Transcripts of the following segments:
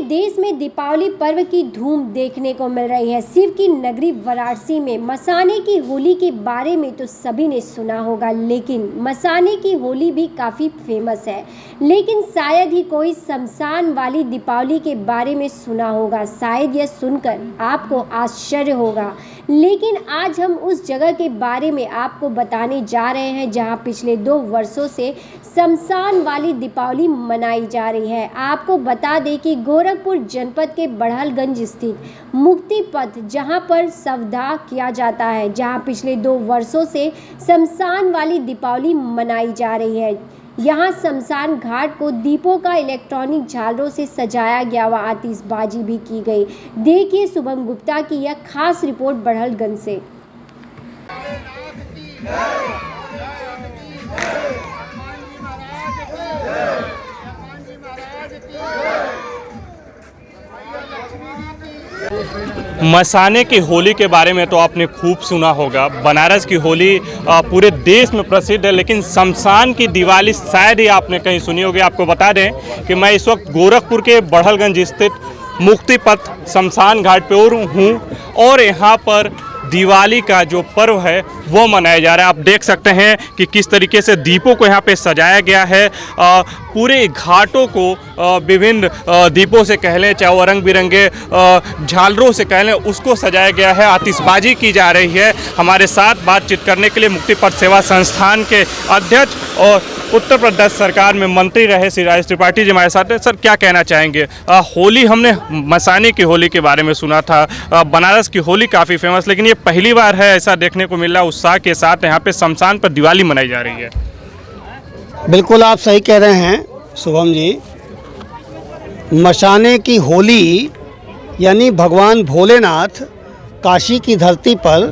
देश में दीपावली पर्व की धूम देखने को मिल रही है। शिव की नगरी वाराणसी में मसाने की होली के बारे में तो सभी ने सुना होगा, लेकिन मसाने की होली भी काफ़ी फेमस है। लेकिन शायद ही कोई शमशान वाली दीपावली के बारे में सुना होगा। शायद यह सुनकर आपको आश्चर्य होगा, लेकिन आज हम उस जगह के बारे में आपको बताने जा रहे हैं जहां पिछले 2 वर्षों से शमशान वाली दीपावली मनाई जा रही है। आपको बता दें कि गोरखपुर जनपद के बड़हलगंज स्थित मुक्ति पथ जहां पर शवदाह किया जाता है, जहां पिछले 2 वर्षों से शमशान वाली दीपावली मनाई जा रही है। यहाँ शमशान घाट को दीपों का इलेक्ट्रॉनिक झालरों से सजाया गया व आतिशबाजी भी की गई। देखिए शुभम गुप्ता की यह खास रिपोर्ट बड़हलगंज से। मसाने की होली के बारे में तो आपने खूब सुना होगा। बनारस की होली पूरे देश में प्रसिद्ध है, लेकिन शमशान की दिवाली शायद ही आपने कहीं सुनी होगी। आपको बता दें कि मैं इस वक्त गोरखपुर के बड़हलगंज स्थित मुक्ति पथ शमशान घाट पे हूँ और यहाँ पर दिवाली का जो पर्व है वो मनाया जा रहा है। आप देख सकते हैं कि किस तरीके से दीपों को यहाँ पे सजाया गया है। पूरे घाटों को विभिन्न दीपों से कह लें, चाहे वो रंग बिरंगे झालरों से कह लें, उसको सजाया गया है। आतिशबाजी की जा रही है। हमारे साथ बातचीत करने के लिए मुक्ति पथ सेवा संस्थान के अध्यक्ष और उत्तर प्रदेश सरकार में मंत्री रहे श्री राजेश त्रिपाठी जी हमारे साथ हैं। सर, क्या कहना चाहेंगे? होली हमने मसाने की होली के बारे में सुना था। बनारस की होली काफ़ी फेमस, लेकिन ये पहली बार है ऐसा देखने को मिला उत्साह के साथ यहाँ पे शमशान पर दिवाली मनाई जा रही है। बिल्कुल आप सही कह रहे हैं शुभम जी। मसाने की होली यानी भगवान भोलेनाथ काशी की धरती पर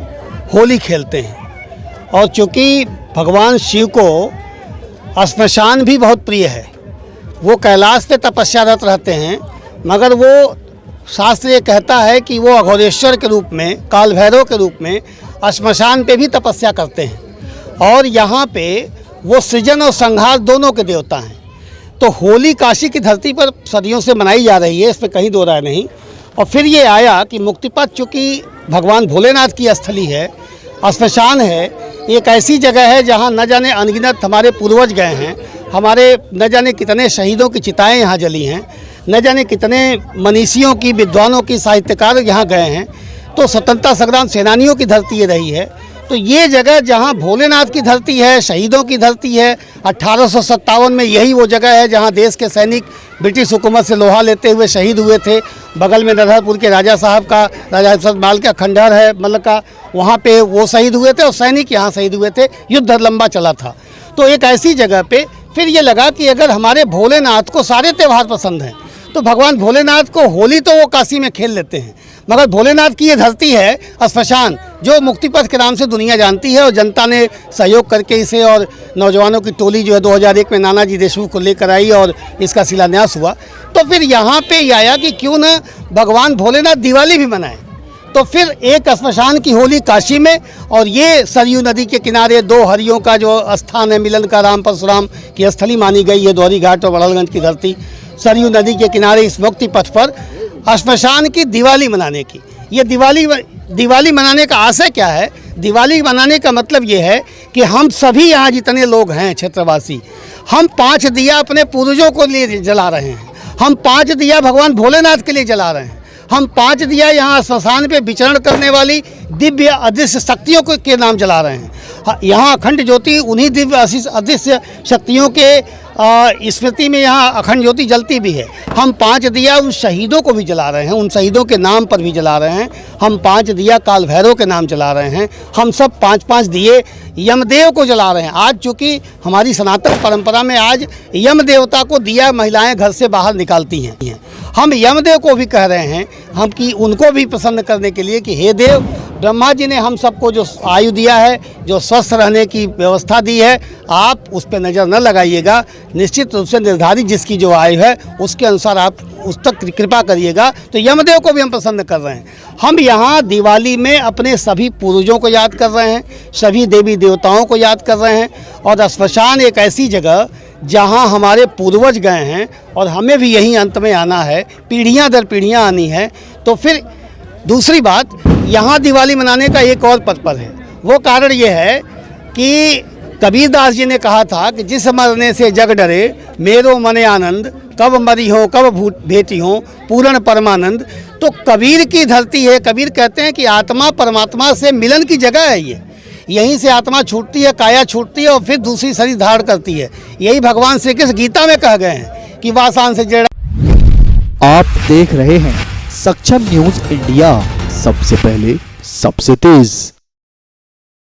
होली खेलते हैं, और चूँकि भगवान शिव को श्मशान भी बहुत प्रिय है, वो कैलाश पे तपस्यारत रहते हैं, मगर वो शास्त्र ये कहता है कि वो अघोरेश्वर के रूप में, काल भैरव के रूप में श्मशान पे भी तपस्या करते हैं, और यहाँ पे वो सृजन और संहार दोनों के देवता हैं। तो होली काशी की धरती पर सदियों से मनाई जा रही है, इस पर कहीं दो राय नहीं। और फिर ये आया कि मुक्तिपथ चूँकि भगवान भोलेनाथ की स्थली है, श्मशान है, एक ऐसी जगह है जहाँ न जाने अनगिनत हमारे पूर्वज गए हैं, हमारे न जाने कितने शहीदों की चिताएं यहाँ जली हैं, न जाने कितने मनीषियों की, विद्वानों की, साहित्यकार यहाँ गए हैं। तो स्वतंत्रता संग्राम सेनानियों की धरती ये रही है। तो ये जगह जहाँ भोलेनाथ की धरती है, शहीदों की धरती है, 1857 में यही वो जगह है जहाँ देश के सैनिक ब्रिटिश हुकूमत से लोहा लेते हुए शहीद हुए थे। बगल में नरहरपुर के राजा साहब का, राजा हर्षद माल का खंडहर है मतलब का, वहाँ पे वो शहीद हुए थे और सैनिक यहाँ शहीद हुए थे। युद्ध लंबा चला था। तो एक ऐसी जगह पे फिर ये लगा कि अगर हमारे भोलेनाथ को सारे त्यौहार पसंद हैं, तो भगवान भोलेनाथ को होली तो वो काशी में खेल लेते हैं, मगर भोलेनाथ की ये धरती है श्मशान, जो मुक्तिपथ के नाम से दुनिया जानती है, और जनता ने सहयोग करके इसे, और नौजवानों की टोली जो है 2001 में नानाजी देशमुख को लेकर आई और इसका शिलान्यास हुआ। तो फिर यहाँ पे ये आया कि क्यों न भगवान भोलेनाथ दिवाली भी मनाएं। तो फिर एक श्मशान की होली काशी में, और ये सरयू नदी के किनारे 2 हरियों का जो स्थान है, मिलन का, राम परशुराम की स्थली मानी गई है दोहरी घाट और बड़हलगंज की धरती, सरयू नदी के किनारे इस मुक्ति पथ पर श्मशान की दिवाली मनाने की। ये दिवाली मनाने का आशय क्या है? दिवाली मनाने का मतलब ये है कि हम सभी यहाँ जितने लोग हैं क्षेत्रवासी, हम 5 दिया अपने पूर्वजों को लिए जला रहे हैं, हम 5 दिया भगवान भोलेनाथ के लिए जला रहे हैं, हम 5 दिया यहाँ श्मशान पे विचरण करने वाली दिव्य अदृश्य शक्तियों के नाम जला रहे हैं। यहाँ अखंड ज्योति उन्हीं दिव्य अदृश्य शक्तियों के स्मृति में यहाँ अखंड ज्योति जलती भी है। हम 5 दिया उन शहीदों को भी जला रहे हैं, उन शहीदों के नाम पर भी जला रहे हैं। हम 5 दिया काल भैरव के नाम जला रहे हैं। हम सब 5-5 दिए यमदेव को जला रहे हैं। आज चूँकि हमारी सनातन परंपरा में आज यम देवता को दिया महिलाएं घर से बाहर निकालती हैं। हम यमदेव को भी कह रहे हैं हम कि उनको भी प्रसन्न करने के लिए कि हे देव, ब्रह्मा जी ने हम सबको जो आयु दिया है, जो स्वस्थ रहने की व्यवस्था दी है, आप उस पर नज़र न लगाइएगा। निश्चित रूप से निर्धारित जिसकी जो आयु है उसके अनुसार आप उस तक कृपा करिएगा। तो यमदेव को भी हम प्रसन्न कर रहे हैं। हम यहाँ दिवाली में अपने सभी पूर्वजों को याद कर रहे हैं, सभी देवी देवताओं को याद कर रहे हैं। और श्मशान एक ऐसी जगह जहाँ हमारे पूर्वज गए हैं और हमें भी यहीं अंत में आना है, पीढ़ियाँ दर पीढ़ियाँ आनी है। तो फिर दूसरी बात, यहाँ दिवाली मनाने का एक और पर्पल है। वो कारण ये है कि कबीरदास जी ने कहा था कि जिस मरने से जग डरे मेरो मने आनंद, कब मरी हो कब भेटी हो पूर्ण परमानंद। तो कबीर की धरती है। कबीर कहते हैं कि आत्मा परमात्मा से मिलन की जगह है ये। यहीं से आत्मा छूटती है, काया छूटती है और फिर दूसरी शरीर धारण करती है। यही भगवान श्री कृष्ण गीता में कह गए हैं कि वासान से जड़ा। आप देख रहे हैं सक्षम न्यूज इंडिया, सबसे पहले सबसे तेज।